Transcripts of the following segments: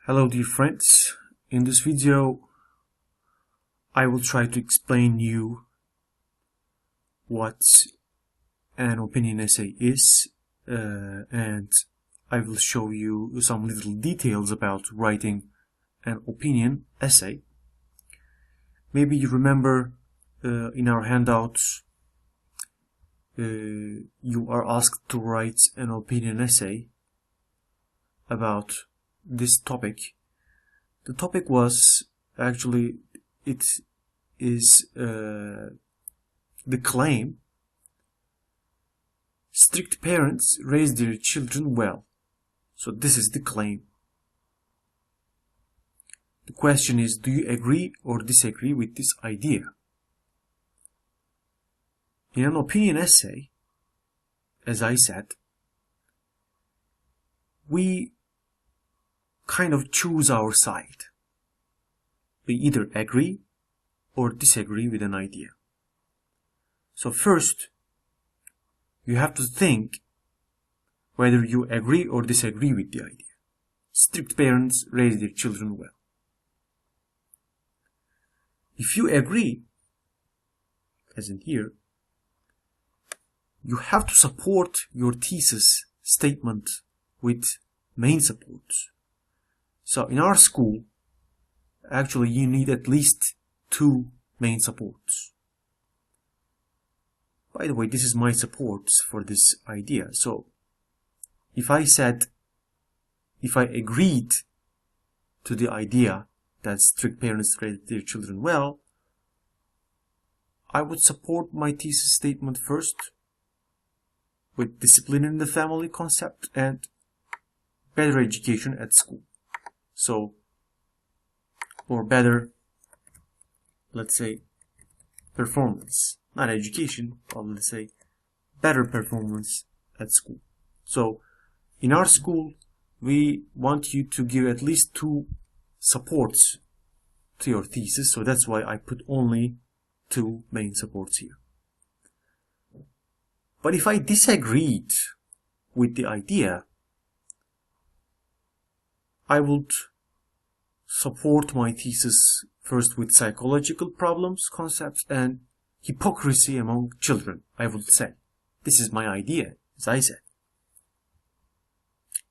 Hello dear friends, in this video I will try to explain you what an opinion essay is and I will show you some little details about writing an opinion essay. Maybe you remember in our handouts you are asked to write an opinion essay about this topic. The topic was actually, it is the claim: strict parents raise their children well. So this is the claim. The question is, do you agree or disagree with this idea? In an opinion essay, as I said, we kind of choose our side. We either agree or disagree with an idea. So first, you have to think whether you agree or disagree with the idea. Strict parents raise their children well. If you agree, as in here, you have to support your thesis statement with main supports. So in our school, actually you need at least 2 main supports. By the way, this is my supports for this idea. So if I agreed to the idea that strict parents raise their children well, I would support my thesis statement first with discipline in the family concept and better education at school. So, or better, let's say, performance, not education, but let's say better performance at school. So in our school, we want you to give at least 2 supports to your thesis. So that's why I put only 2 main supports here. But if I disagreed with the idea, I would support my thesis first with psychological problems, concepts, and hypocrisy among children. I would say, this is my idea, as I said.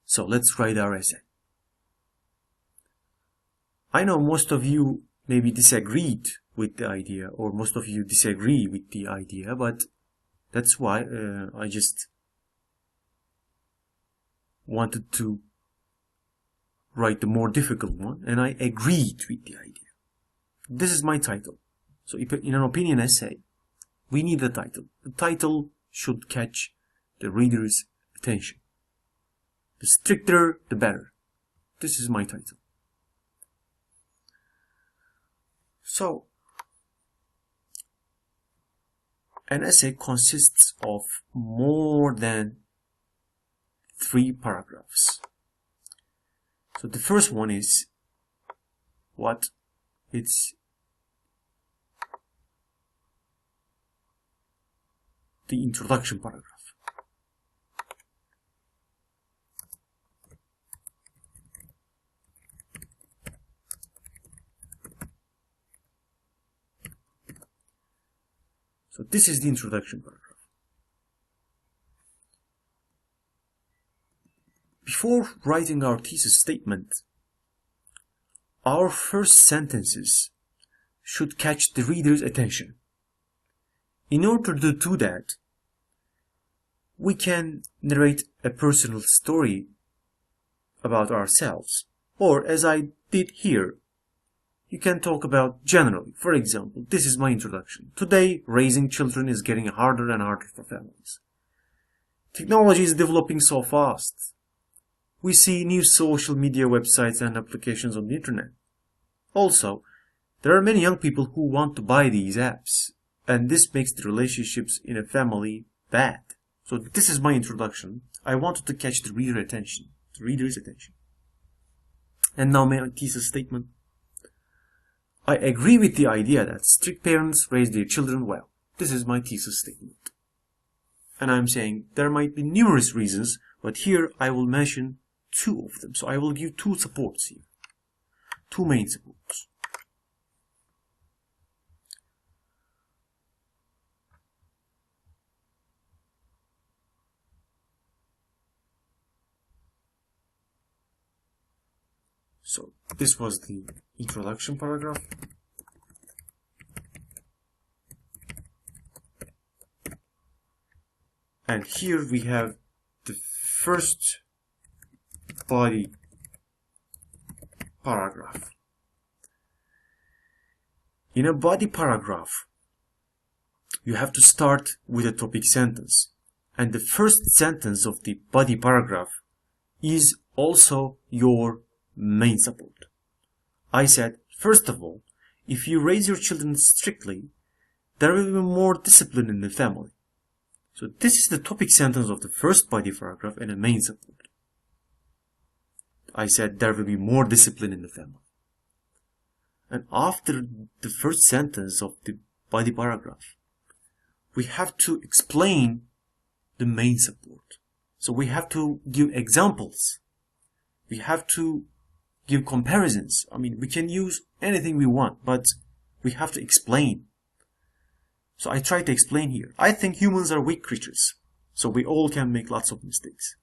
So let's write our essay. I know most of you maybe disagreed with the idea, or most of you disagree with the idea, but that's why I just wanted to write the more difficult one, and I agreed with the idea. This is my title. So in an opinion essay, we need a title. The title should catch the reader's attention. The stricter, the better. This is my title. So, an essay consists of more than 3 paragraphs. So the first one is what? It's the introduction paragraph. So this is the introduction paragraph. Before writing our thesis statement, our first sentences should catch the reader's attention. In order to do that, we can narrate a personal story about ourselves, or as I did here, you can talk about generally. For example, this is my introduction. Today, raising children is getting harder and harder for families. Technology is developing so fast. We see new social media websites and applications on the internet. Also, there are many young people who want to buy these apps, and this makes the relationships in a family bad. So this is my introduction. I wanted to catch the reader's attention. And now my thesis statement. I agree with the idea that strict parents raise their children well. This is my thesis statement. And I'm saying there might be numerous reasons, but here I will mention 2 of them. So I will give 2 supports here. two main supports. So this was the introduction paragraph. And here we have the first body paragraph. In a body paragraph, you have to start with a topic sentence. And the first sentence of the body paragraph is also your main support. I said, first of all, if you raise your children strictly, there will be more discipline in the family. So this is the topic sentence of the first body paragraph and a main support. I said there will be more discipline in the family. And after the first sentence of the body paragraph, we have to explain the main support. So we have to give examples. We have to give comparisons. I mean, we can use anything we want, but we have to explain. So I try to explain here. I think humans are weak creatures, so we all can make lots of mistakes.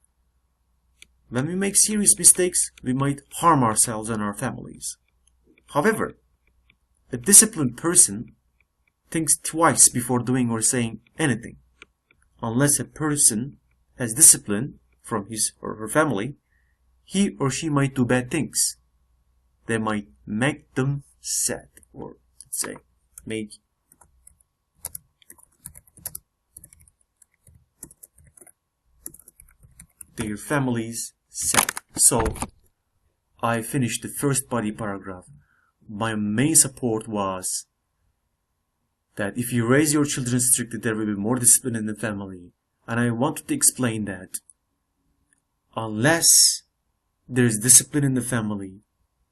When we make serious mistakes, we might harm ourselves and our families. However, a disciplined person thinks twice before doing or saying anything. Unless a person has discipline from his or her family, he or she might do bad things. They might make them sad, or let's say, make their families sad. So, I finished the first body paragraph. My main support was that if you raise your children strictly, there will be more discipline in the family. And I wanted to explain that unless there is discipline in the family,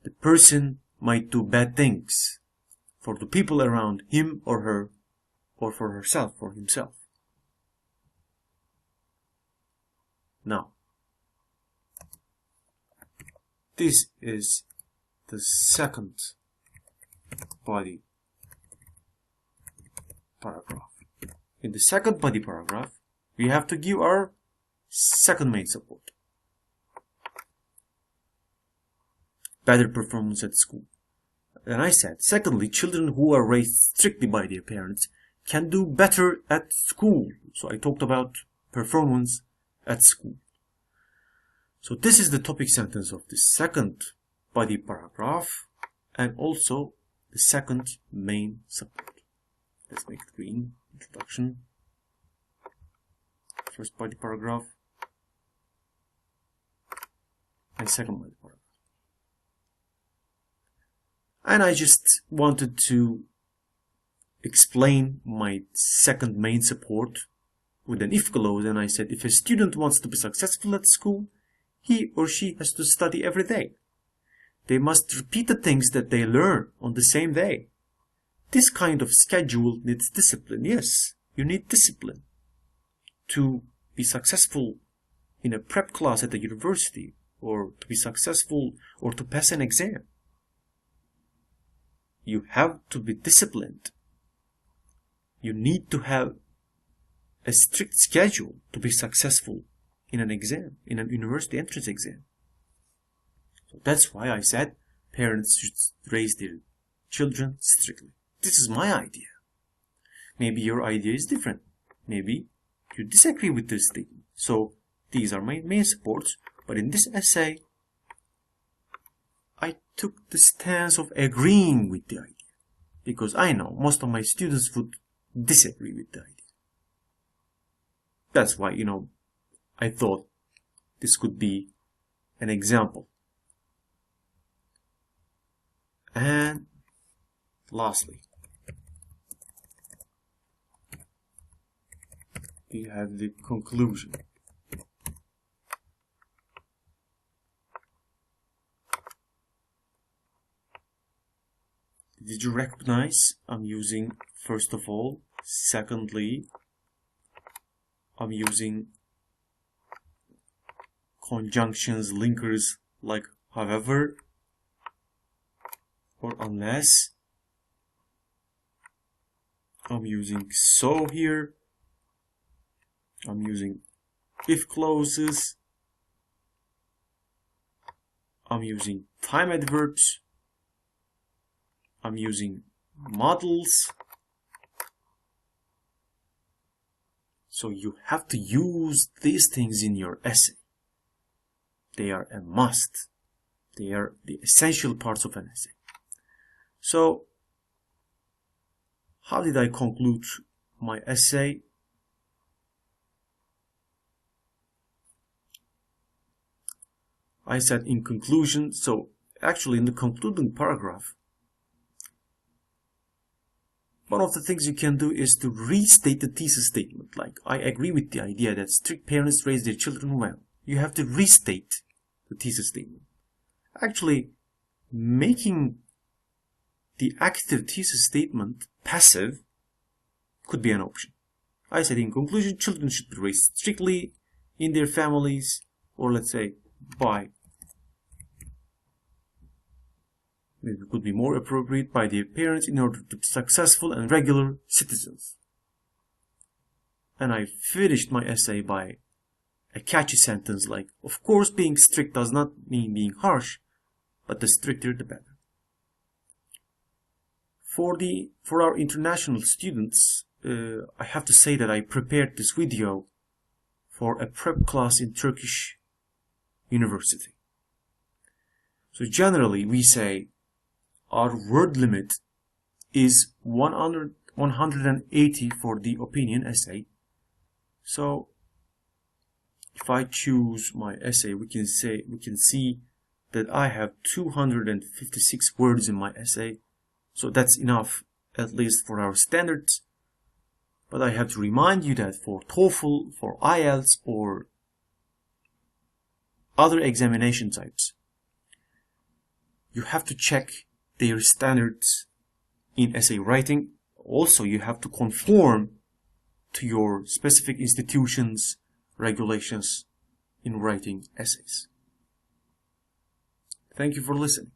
the person might do bad things for the people around him or her, or for herself or himself. Now, this is the second body paragraph. In the second body paragraph, we have to give our second main support. Better performance at school. And I said, secondly, children who are raised strictly by their parents can do better at school. So I talked about performance at school. So this is the topic sentence of the second body paragraph and also the second main support. Let's make it green. Introduction. First body paragraph and second body paragraph. And I just wanted to explain my second main support with an if clause, and I said if a student wants to be successful at school, he or she has to study every day. They must repeat the things that they learn on the same day. This kind of schedule needs discipline. Yes, you need discipline to be successful in a prep class at the university, or to be successful or to pass an exam. You have to be disciplined. You need to have a strict schedule to be successful in an exam, in an university entrance exam. So that's why I said parents should raise their children strictly. This is my idea. Maybe your idea is different. Maybe you disagree with this statement. So these are my main supports. But in this essay, I took the stance of agreeing with the idea. Because I know most of my students would disagree with the idea. That's why, I thought this could be an example. And lastly, we have the conclusion. Did you recognize I'm using first of all? Secondly, I'm using conjunctions, linkers like however. or unless I'm using so here, I'm using if clauses, I'm using time adverbs, I'm using models. So you have to use these things in your essay. They are a must. They are the essential parts of an essay. So, how did I conclude my essay? I said in conclusion, so actually in the concluding paragraph, one of the things you can do is to restate the thesis statement. Like, I agree with the idea that strict parents raise their children well. You have to restate the thesis statement. Actually, making the active thesis statement passive could be an option. I said in conclusion, children should be raised strictly in their families, or let's say by, maybe it could be more appropriate, by their parents in order to be successful and regular citizens. And I finished my essay by a catchy sentence like, of course being strict does not mean being harsh, but the stricter the better. For our international students, I have to say that I prepared this video for a prep class in Turkish university. So generally we say our word limit is 180 for the opinion essay. So if I choose my essay, we can see that I have 256 words in my essay. So that's enough, at least for our standards. But I have to remind you that for TOEFL, for IELTS, or other examination types, you have to check their standards in essay writing. Also, you have to conform to your specific institution's regulations in writing essays. Thank you for listening.